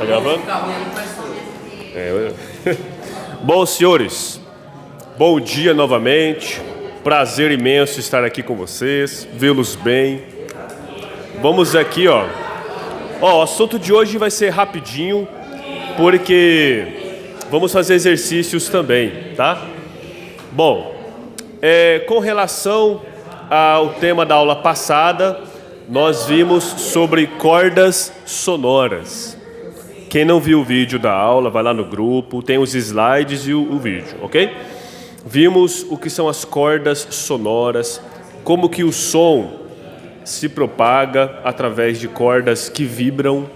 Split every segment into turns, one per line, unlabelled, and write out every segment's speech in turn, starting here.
Tá gravando? Bom, senhores, bom dia novamente. Prazer imenso estar aqui com vocês, vê-los bem. Vamos aqui, ó. O assunto de hoje vai ser rapidinho, porque vamos fazer exercícios também, tá? Bom, com relação ao tema da aula passada, nós vimos sobre cordas sonoras. Quem não viu o vídeo da aula, vai lá no grupo, tem os slides e o vídeo, ok? Vimos o que são as cordas sonoras, como que o som se propaga através de cordas que vibram,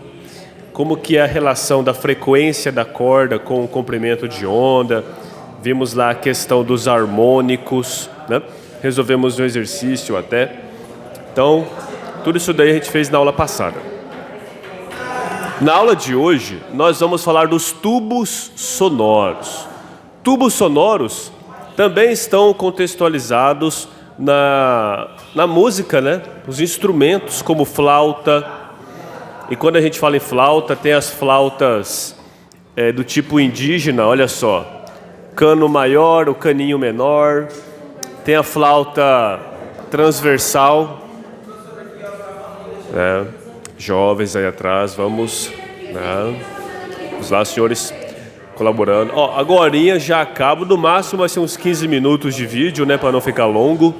como que é a relação da frequência da corda com o comprimento de onda. Vimos lá a questão dos harmônicos, né? Resolvemos um exercício até. Então, tudo isso daí a gente fez na aula passada. Na aula de hoje, nós vamos falar dos tubos sonoros. Tubos sonoros também estão contextualizados na música, né? Os instrumentos como flauta. E quando a gente fala em flauta, tem as flautas do tipo indígena, olha só. Cano maior, o caninho menor. Tem a flauta transversal. Jovens aí atrás, vamos lá, senhores, colaborando. Agorinha já acabo, no máximo vai ser uns 15 minutos de vídeo, né, para não ficar longo,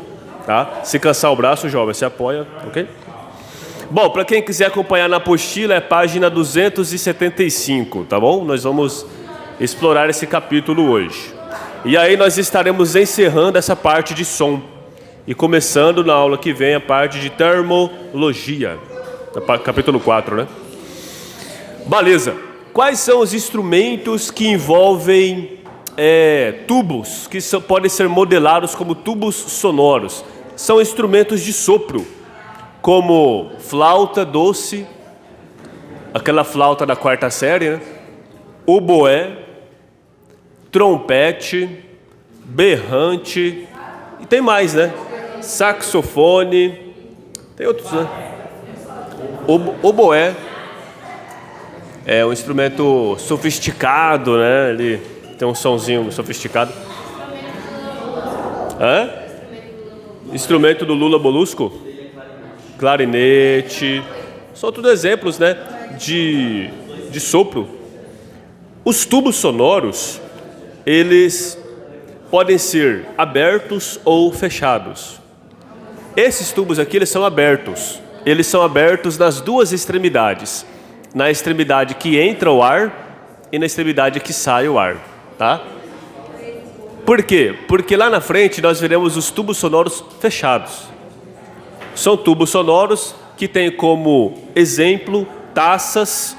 tá? Se cansar o braço, jovem, se apoia, ok? Bom, para quem quiser acompanhar na apostila, é página 275, tá bom? Nós vamos explorar esse capítulo hoje. E aí nós estaremos encerrando essa parte de som e começando na aula que vem a parte de termologia. Capítulo 4, né? Beleza. Quais são os instrumentos que envolvem tubos, que podem ser modelados como tubos sonoros? São instrumentos de sopro, como flauta doce, aquela flauta da quarta série, né? Oboé, trompete, berrante, e tem mais, né? Saxofone, tem outros, né? Oboé é um instrumento sofisticado, né? Ele tem um sonzinho sofisticado. Instrumento do Lula Molusco? Clarinete. São tudo exemplos, né? De sopro. Os tubos sonoros, eles podem ser abertos ou fechados. Esses tubos aqui, eles são abertos. Eles são abertos nas duas extremidades. Na extremidade que entra o ar e na extremidade que sai o ar, tá? Por quê? Porque lá na frente nós veremos os tubos sonoros fechados. São tubos sonoros que têm como exemplo taças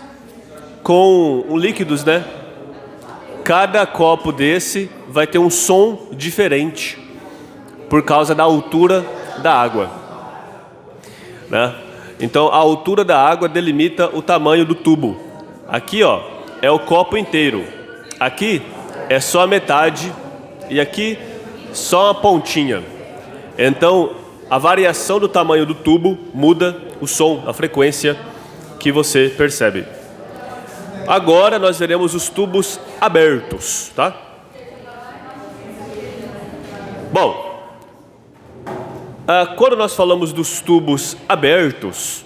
com líquidos, né? Cada copo desse vai ter um som diferente por causa da altura da água, né? Então a altura da água delimita o tamanho do tubo. Aqui, ó, é o copo inteiro. Aqui é só a metade e aqui só a pontinha. Então a variação do tamanho do tubo muda o som, a frequência que você percebe. Agora nós veremos os tubos abertos, tá? Bom, quando nós falamos dos tubos abertos,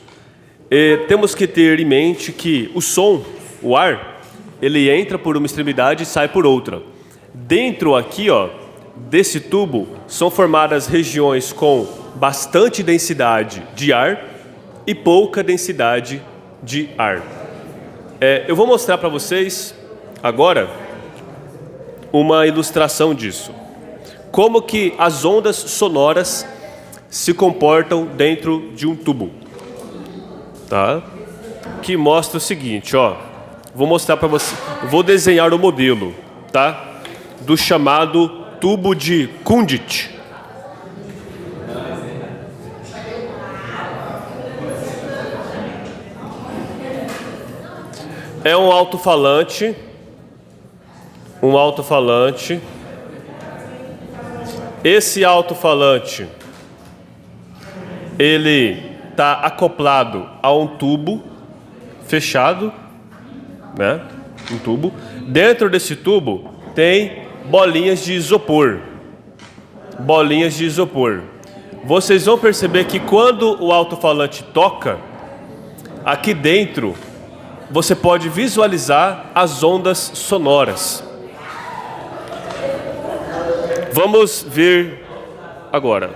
temos que ter em mente que o som, o ar, ele entra por uma extremidade e sai por outra. Dentro aqui, ó, desse tubo, são formadas regiões com bastante densidade de ar e pouca densidade de ar. Eu vou mostrar para vocês agora uma ilustração disso. Como que as ondas sonoras se comportam dentro de um tubo, tá? Que mostra o seguinte, ó. Vou mostrar para você. Vou desenhar o modelo, tá? Do chamado tubo de Kundit. É um alto-falante. Esse alto-falante, ele está acoplado a um tubo fechado né? Um tubo. Dentro desse tubo tem bolinhas de isopor. Bolinhas de isopor. Vocês vão perceber que quando o alto-falante toca, aqui dentro você pode visualizar as ondas sonoras. Vamos ver agora.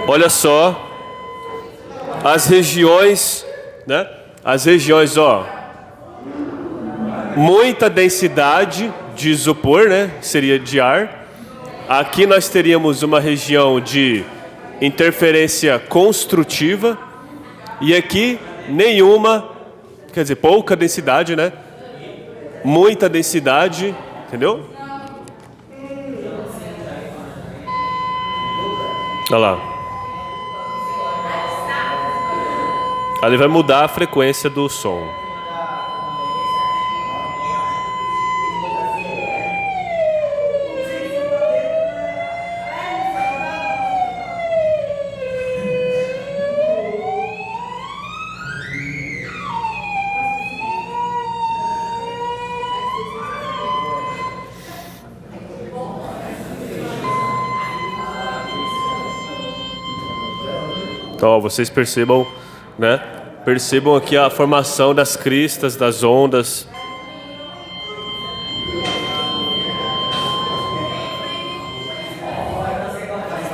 Olha só as regiões, né? As regiões, ó, muita densidade de isopor, né? Seria de ar. Aqui nós teríamos uma região de interferência construtiva e aqui nenhuma, quer dizer, pouca densidade, né? Muita densidade, entendeu? Olha lá. Ali vai mudar a frequência do som. Então, ó, vocês percebam, né? Percebam aqui a formação das cristas, das ondas.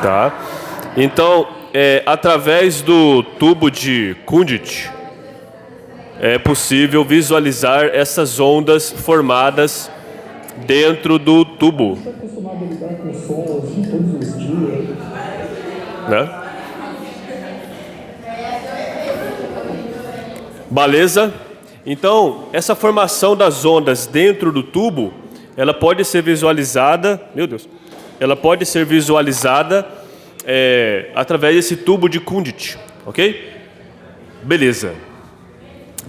Tá? Então, através do tubo de Kundit, é possível visualizar essas ondas formadas dentro do tubo.
Você está acostumado a lidar com som assim todos os dias?
Né? Beleza? Então, essa formação das ondas dentro do tubo, ela pode ser visualizada, meu Deus, ela pode ser visualizada através desse tubo de Kundit, ok? Beleza.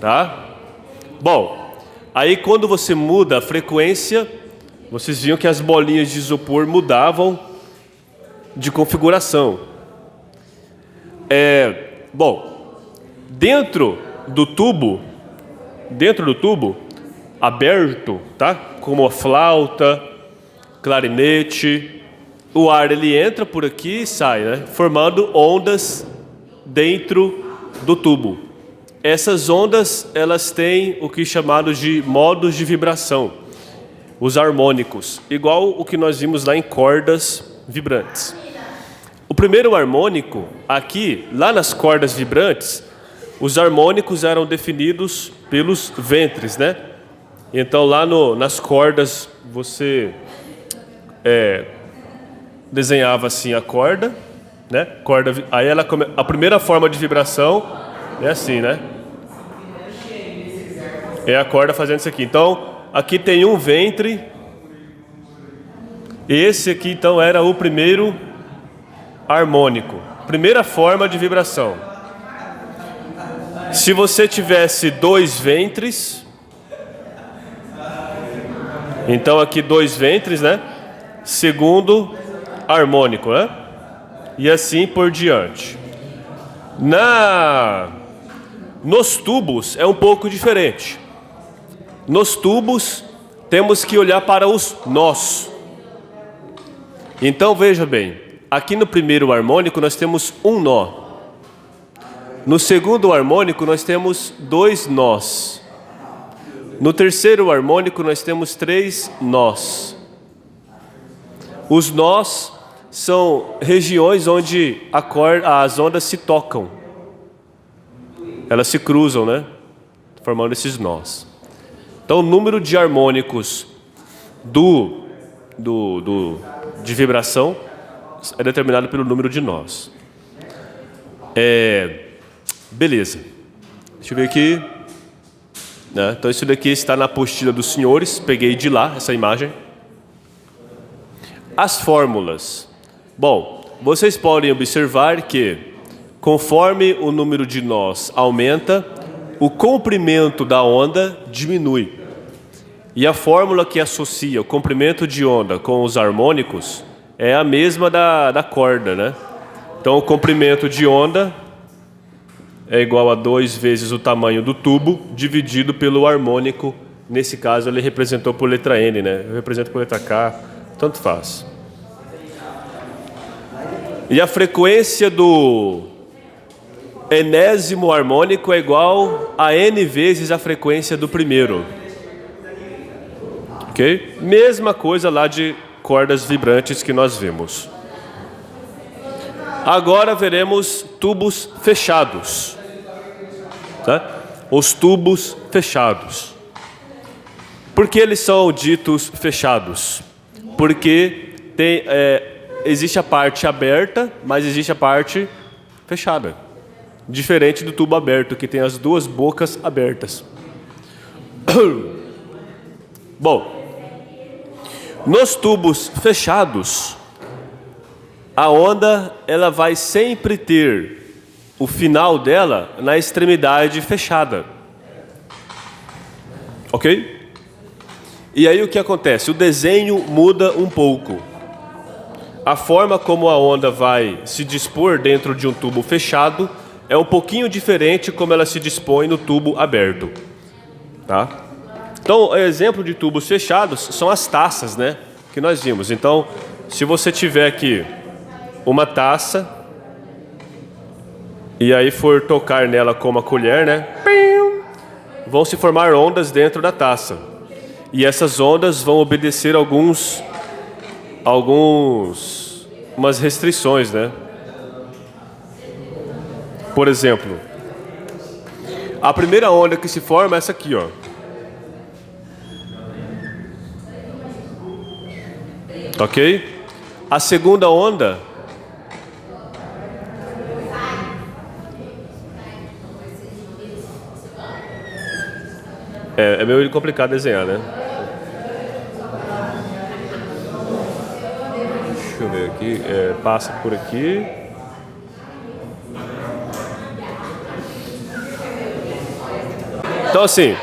Tá? Bom, aí quando você muda a frequência, vocês viam que as bolinhas de isopor mudavam de configuração. Bom, dentro do tubo aberto, tá? Como a flauta, clarinete, o ar ele entra por aqui e sai, né? Formando ondas dentro do tubo. Essas ondas, elas têm o que é chamado de modos de vibração, os harmônicos, igual o que nós vimos lá em cordas vibrantes. O primeiro harmônico, aqui, lá nas cordas vibrantes, os harmônicos eram definidos pelos ventres, né? Então lá nas cordas você desenhava assim a corda, né? Aí a primeira forma de vibração é assim, né? É a corda fazendo isso aqui. Então aqui tem um ventre. Esse aqui então era o primeiro harmônico, primeira forma de vibração. Se você tivesse dois ventres, então aqui dois ventres, né? Segundo harmônico, né? E assim por diante. Nos tubos é um pouco diferente. Nos tubos temos que olhar para os nós. Então veja bem, aqui no primeiro harmônico nós temos um nó. No segundo harmônico nós temos dois nós. No terceiro harmônico nós temos três nós. Os nós são regiões onde as ondas se tocam. Elas se cruzam, né? Formando esses nós. Então o número de harmônicos de vibração é determinado pelo número de nós. Beleza. Deixa eu ver aqui. Né? Então isso daqui está na apostila dos senhores. Peguei de lá essa imagem. As fórmulas. Bom, vocês podem observar que conforme o número de nós aumenta, o comprimento da onda diminui. E a fórmula que associa o comprimento de onda com os harmônicos é a mesma da corda, né? Então, o comprimento de onda é igual a 2 vezes o tamanho do tubo, dividido pelo harmônico. Nesse caso, ele representou por letra N, né? Eu represento por letra K, tanto faz. E a frequência do enésimo harmônico é igual a N vezes a frequência do primeiro. Ok? Mesma coisa lá de cordas vibrantes que nós vimos. Agora veremos tubos fechados. Tá? Os tubos fechados. Por que eles são ditos fechados? Porque existe a parte aberta, mas existe a parte fechada. Diferente do tubo aberto, que tem as duas bocas abertas. Bom, nos tubos fechados, a onda ela vai sempre ter o final dela na extremidade fechada. Ok? E aí o que acontece? O desenho muda um pouco. A forma como a onda vai se dispor dentro de um tubo fechado é um pouquinho diferente como ela se dispõe no tubo aberto. Tá? Então, exemplo de tubos fechados são as taças, né? Que nós vimos. Então, se você tiver aqui uma taça e aí for tocar nela com uma colher, né? Vão se formar ondas dentro da taça. E essas ondas vão obedecer umas restrições, né? Por exemplo, a primeira onda que se forma é essa aqui, ó. Ok? A segunda onda é meio complicado desenhar, né? Deixa eu ver aqui. Passa por aqui. Então, assim,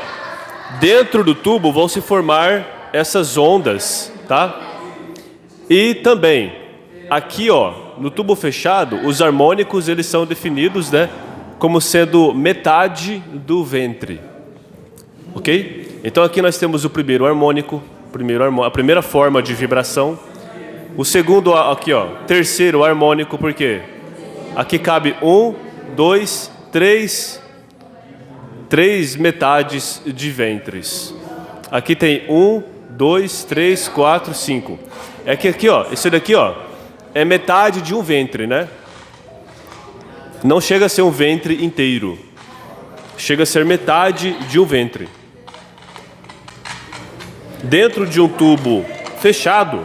dentro do tubo vão se formar essas ondas, tá? E também, aqui, ó, no tubo fechado, os harmônicos eles são definidos, né, como sendo metade do ventre. Ok? Então aqui nós temos o primeiro harmônico, a primeira forma de vibração. O segundo, aqui, ó, terceiro harmônico, por quê? Aqui cabe 1, 2, 3 metades de ventres. Aqui tem 1, 2, 3, 4, 5. É que aqui, ó, esse daqui, ó, é metade de um ventre, né? Não chega a ser um ventre inteiro. Chega a ser metade de um ventre. Dentro de um tubo fechado.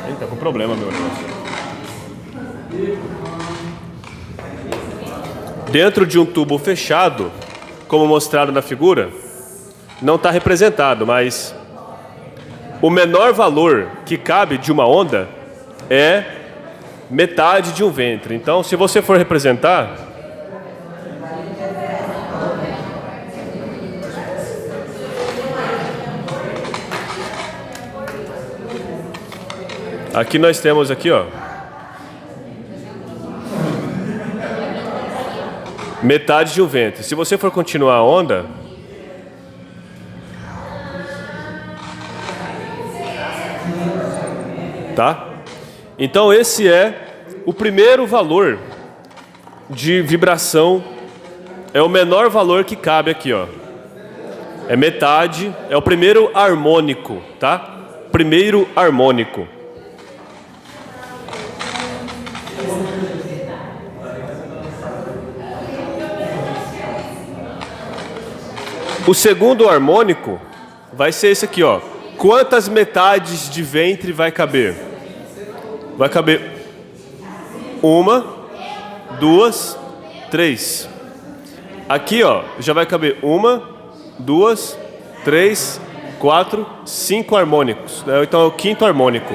Eita, tá com problema, meu negócio. Dentro de um tubo fechado, como mostrado na figura, não está representado, mas o menor valor que cabe de uma onda é metade de um ventre. Então, se você for representar, aqui nós temos aqui, ó, metade de um ventre. Se você for continuar a onda, tá? Então esse é o primeiro valor de vibração, é o menor valor que cabe aqui, ó. É metade, é o primeiro harmônico, tá? Primeiro harmônico. O segundo harmônico vai ser esse aqui, ó. Quantas metades de ventre vai caber? Vai caber 1, 2, 3. Aqui, ó, já vai caber 1, 2, 3, 4, 5 harmônicos. Então é o quinto harmônico.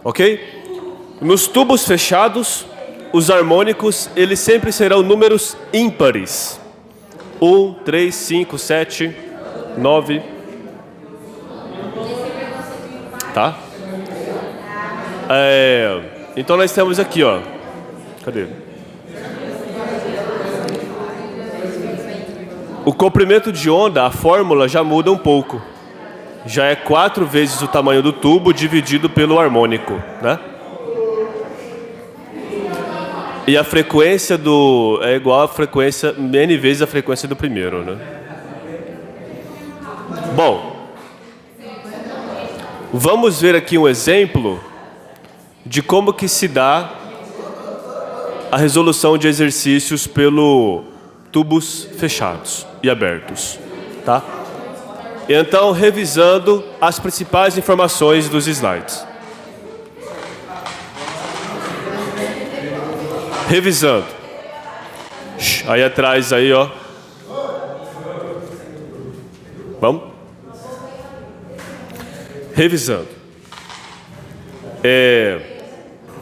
Ok? Nos tubos fechados, os harmônicos, eles sempre serão números ímpares. 1, 3, 5, 7, 9. Tá? Então nós temos aqui, ó. Cadê? O comprimento de onda, a fórmula já muda um pouco. Já é 4 vezes o tamanho do tubo dividido pelo harmônico, né? E a frequência é igual a frequência, n vezes a frequência do primeiro, né? Bom, vamos ver aqui um exemplo de como que se dá a resolução de exercícios pelo tubos fechados e abertos, tá? Então, revisando as principais informações dos slides. Revisando. Aí atrás aí, ó. Vamos? Revisando.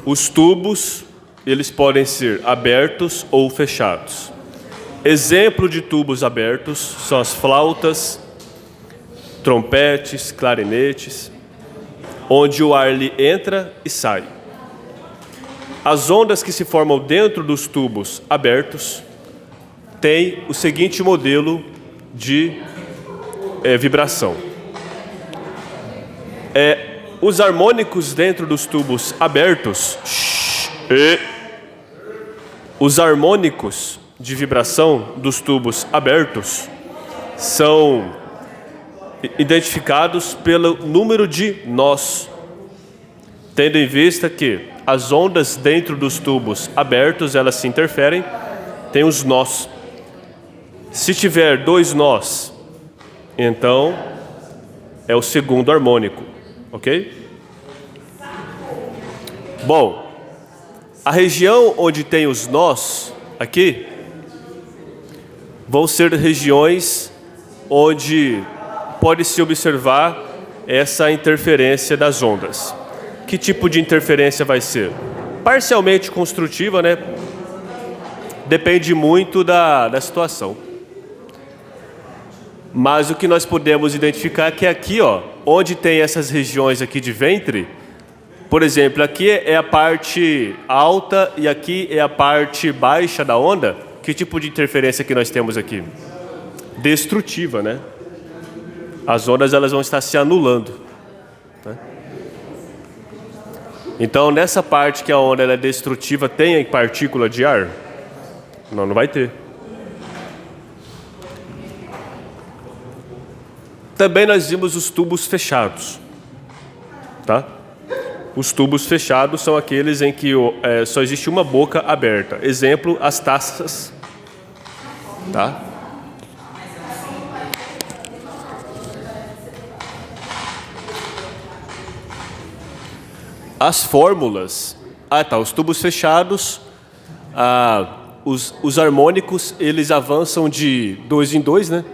Os tubos, eles podem ser abertos ou fechados. Exemplo de tubos abertos são as flautas, trompetes, clarinetes, onde o ar ele entra e sai. As ondas que se formam dentro dos tubos abertos têm o seguinte modelo de vibração. Os harmônicos dentro dos tubos abertos, os harmônicos de vibração dos tubos abertos são identificados pelo número de nós, tendo em vista que as ondas dentro dos tubos abertos, elas se interferem, tem os nós. Se tiver 2 nós, então é o segundo harmônico, ok? Bom, a região onde tem os nós, aqui, vão ser regiões onde pode-se observar essa interferência das ondas. Que tipo de interferência vai ser? Parcialmente construtiva, né? Depende muito da situação. Mas o que nós podemos identificar é que aqui, ó, onde tem essas regiões aqui de ventre, por exemplo, aqui é a parte alta e aqui é a parte baixa da onda. Que tipo de interferência que nós temos aqui? Destrutiva, né? As ondas elas vão estar se anulando, né? Então, nessa parte que a onda ela é destrutiva, tem partícula de ar? Não, não vai ter. Também nós vimos os tubos fechados, tá? Os tubos fechados são aqueles em que só existe uma boca aberta. Exemplo, as taças, tá? As fórmulas, os tubos fechados, os harmônicos, eles avançam de 2 em 2, né?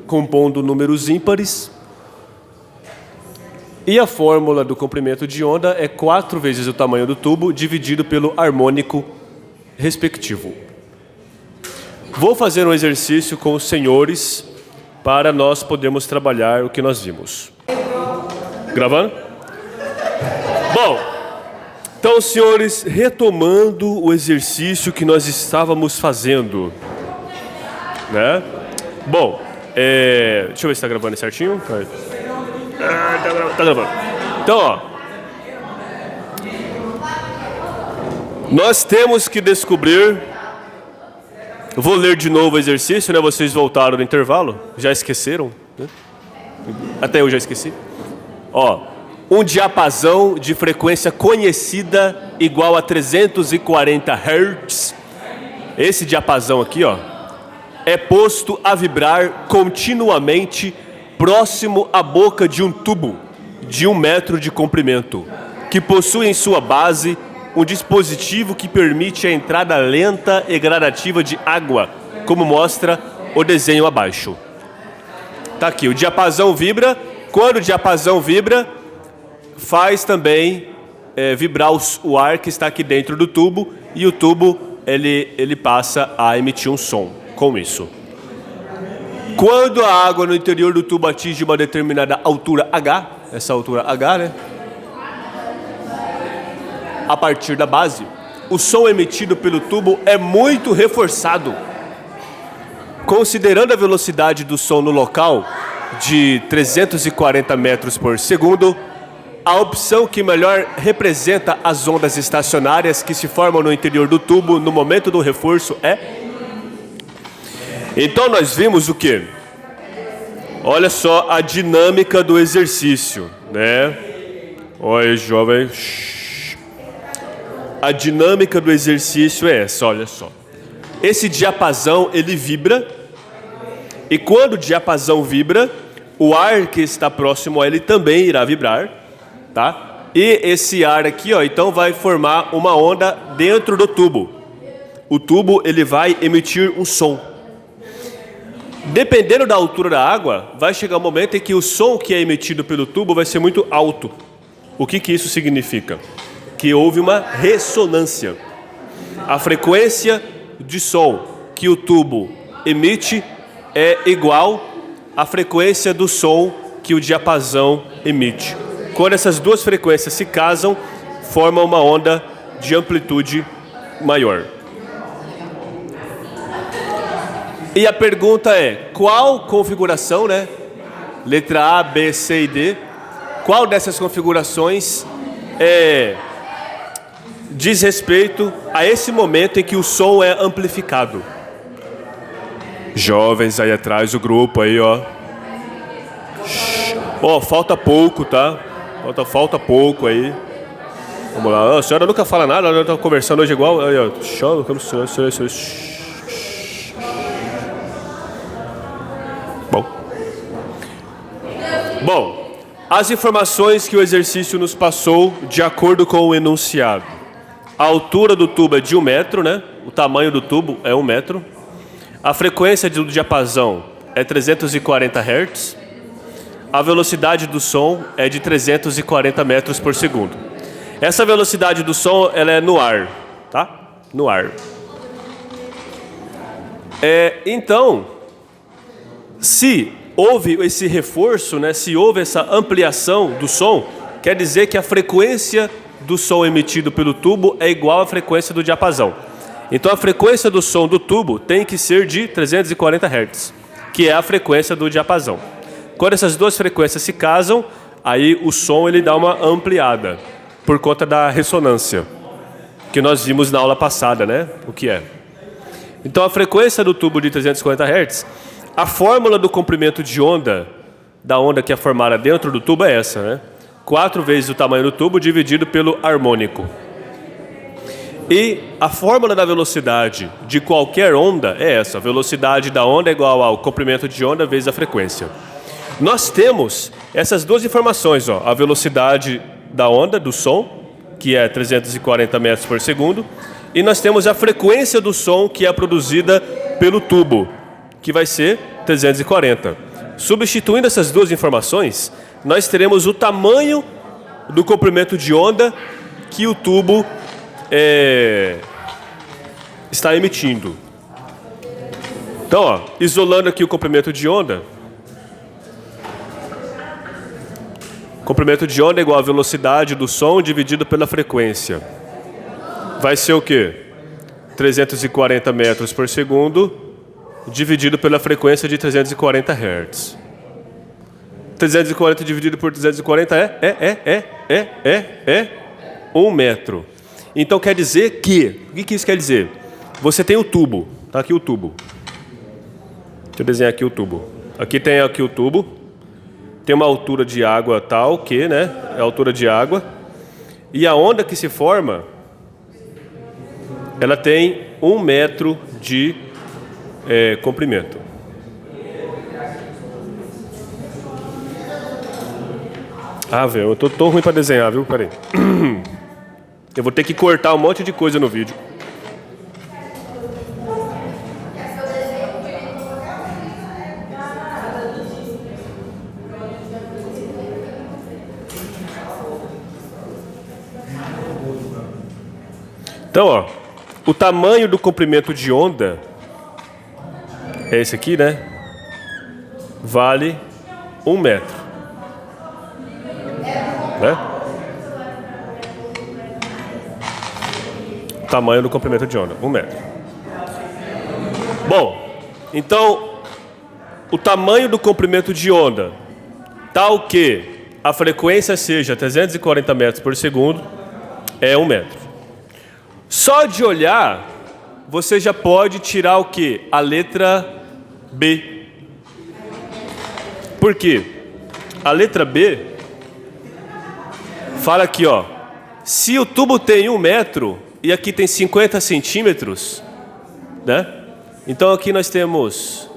Compondo números ímpares. E a fórmula do comprimento de onda é 4 vezes o tamanho do tubo dividido pelo harmônico respectivo. Vou fazer um exercício com os senhores para nós podermos trabalhar o que nós vimos. Gravando? Bom, então, senhores, retomando o exercício que nós estávamos fazendo, né? Bom, deixa eu ver se está gravando certinho. Tá gravando. Então, ó, nós temos que descobrir. Eu vou ler de novo o exercício, né? Vocês voltaram no intervalo, já esqueceram, né? Até eu já esqueci. Ó, um diapasão de frequência conhecida igual a 340 Hz. Esse diapasão aqui, ó, é posto a vibrar continuamente próximo à boca de um tubo de 1 metro de comprimento, que possui em sua base um dispositivo que permite a entrada lenta e gradativa de água, como mostra o desenho abaixo. Tá aqui, o diapasão vibra. Quando o diapasão vibra, faz também vibrar o ar que está aqui dentro do tubo, e o tubo ele passa a emitir um som com isso. Quando a água no interior do tubo atinge uma determinada altura H, essa altura H, né? a partir da base, o som emitido pelo tubo é muito reforçado. Considerando a velocidade do som no local de 340 metros por segundo, a opção que melhor representa as ondas estacionárias que se formam no interior do tubo no momento do reforço é... Então nós vimos o quê? Olha só a dinâmica do exercício, né? Oi, jovem. A dinâmica do exercício é essa, olha só. Esse diapasão, ele vibra, e quando o diapasão vibra, o ar que está próximo a ele também irá vibrar, tá? E esse ar aqui, ó, então vai formar uma onda dentro do tubo. O tubo, ele vai emitir um som. Dependendo da altura da água, vai chegar um momento em que o som que é emitido pelo tubo vai ser muito alto. O que isso significa? Que houve uma ressonância. A frequência de som que o tubo emite é igual à frequência do som que o diapasão emite. Quando essas duas frequências se casam, formam uma onda de amplitude maior. E a pergunta é, qual configuração, né? Letra A, B, C e D. Qual dessas configurações diz respeito a esse momento em que o som é amplificado? Jovens aí atrás, o grupo aí, ó. Ó, falta pouco, tá? Falta pouco aí. Vamos lá. A senhora nunca fala nada, ela tá conversando hoje igual. Aí, ó. Chama, como Bom, as informações que o exercício nos passou de acordo com o enunciado. A altura do tubo é de 1 metro, né? O tamanho do tubo é 1 metro. A frequência do diapasão é 340 Hz. A velocidade do som é de 340 metros por segundo. Essa velocidade do som, ela é no ar, tá? No ar. Então, se houve esse reforço, né? Se houve essa ampliação do som, quer dizer que a frequência do som emitido pelo tubo é igual à frequência do diapasão. Então a frequência do som do tubo tem que ser de 340 Hz, que é a frequência do diapasão. Quando essas duas frequências se casam, aí o som ele dá uma ampliada, por conta da ressonância, que nós vimos na aula passada, né? O que é? Então a frequência do tubo de 340 Hz, a fórmula do comprimento de onda, da onda que é formada dentro do tubo é essa, né? 4 vezes o tamanho do tubo dividido pelo harmônico. E a fórmula da velocidade de qualquer onda é essa. A velocidade da onda é igual ao comprimento de onda vezes a frequência. Nós temos essas duas informações, ó. A velocidade da onda, do som, que é 340 metros por segundo. E nós temos a frequência do som que é produzida pelo tubo, que vai ser 340. Substituindo essas duas informações, nós teremos o tamanho do comprimento de onda que o tubo está emitindo. Então, ó, isolando aqui o comprimento de onda. Comprimento de onda é igual à velocidade do som dividido pela frequência. Vai ser o quê? 340 metros por segundo dividido pela frequência de 340 Hz. 340 dividido por 340 é 1 metro. Então quer dizer que... O que isso quer dizer? Você tem o tubo. Tá aqui o tubo. Deixa eu desenhar aqui o tubo. Aqui tem o tubo. Tem uma altura de água tal que, né? É a altura de água. E a onda que se forma, ela tem 1 metro de comprimento. Ah, velho, eu tô ruim para desenhar, viu? Peraí. Eu vou ter que cortar um monte de coisa no vídeo. Então, ó, o tamanho do comprimento de onda é esse aqui, né? Vale 1 metro. Né? tamanho do comprimento de onda, 1 metro. Bom, então, o tamanho do comprimento de onda, tal que a frequência seja 340 metros por segundo, é 1 metro. Só de olhar, você já pode tirar o quê? A letra B. Por quê? A letra B fala aqui, ó. Se o tubo tem 1 metro e aqui tem 50 centímetros, né? Então aqui nós temos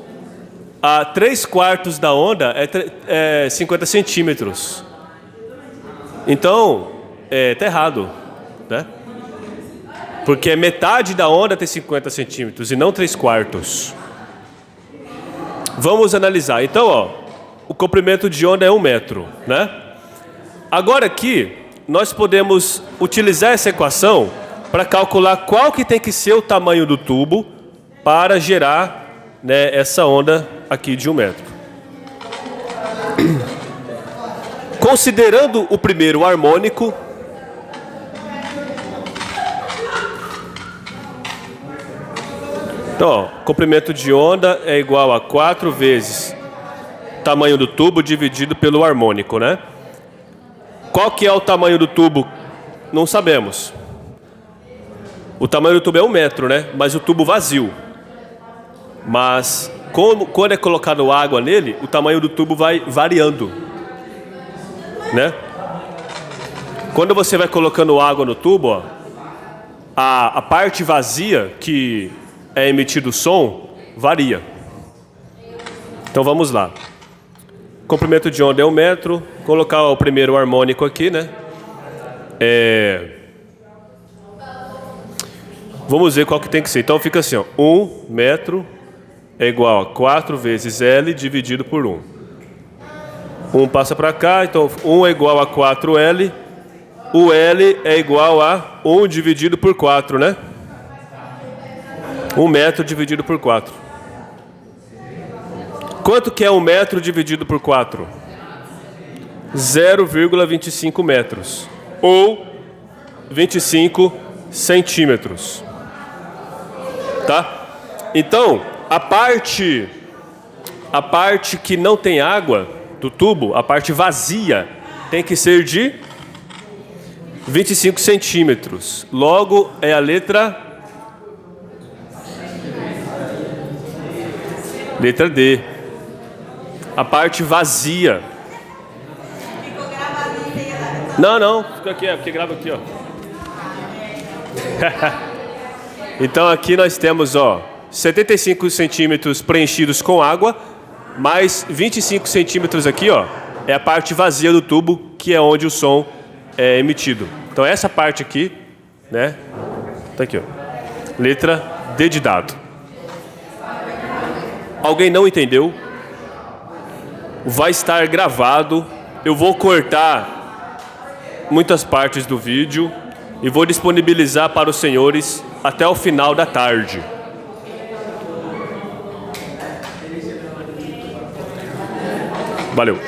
a 3/4 da onda é 50 centímetros. Então, tá errado, né? Porque metade da onda tem 50 centímetros e não 3/4. Vamos analisar. Então, ó, o comprimento de onda é 1 metro, né? Agora aqui, nós podemos utilizar essa equação para calcular qual que tem que ser o tamanho do tubo para gerar, né, essa onda aqui de 1 metro. Considerando o primeiro harmônico, então, ó, comprimento de onda é igual a 4 vezes tamanho do tubo dividido pelo harmônico, né? Qual que é o tamanho do tubo? Não sabemos. O tamanho do tubo é 1 metro, né? Mas o tubo vazio. Mas quando é colocado água nele, o tamanho do tubo vai variando, né? Quando você vai colocando água no tubo, ó, a parte vazia que é emitido o som varia. Então vamos lá. Comprimento de onda é 1 metro. Colocar o primeiro harmônico aqui, né? Vamos ver qual que tem que ser. Então fica assim, ó. 1 metro é igual a 4 vezes L dividido por 1. 1 passa para cá, então 1 é igual a 4L. O L é igual a 1 dividido por 4, né? 1 metro dividido por 4. Quanto que é 1 metro dividido por 4? 0,25 metros. Ou 25 centímetros. Tá? Então, a parte que não tem água do tubo, a parte vazia, tem que ser de 25 centímetros. Logo, é a letra D. A parte vazia. Não, fica aqui, porque grava aqui, ó. Então aqui nós temos, ó, 75 centímetros preenchidos com água, mais 25 centímetros aqui, ó, é a parte vazia do tubo, que é onde o som é emitido. Então essa parte aqui, né, tá aqui, ó, letra D de dado. Alguém não entendeu? Vai estar gravado. Eu vou cortar muitas partes do vídeo e vou disponibilizar para os senhores até o final da tarde. Valeu.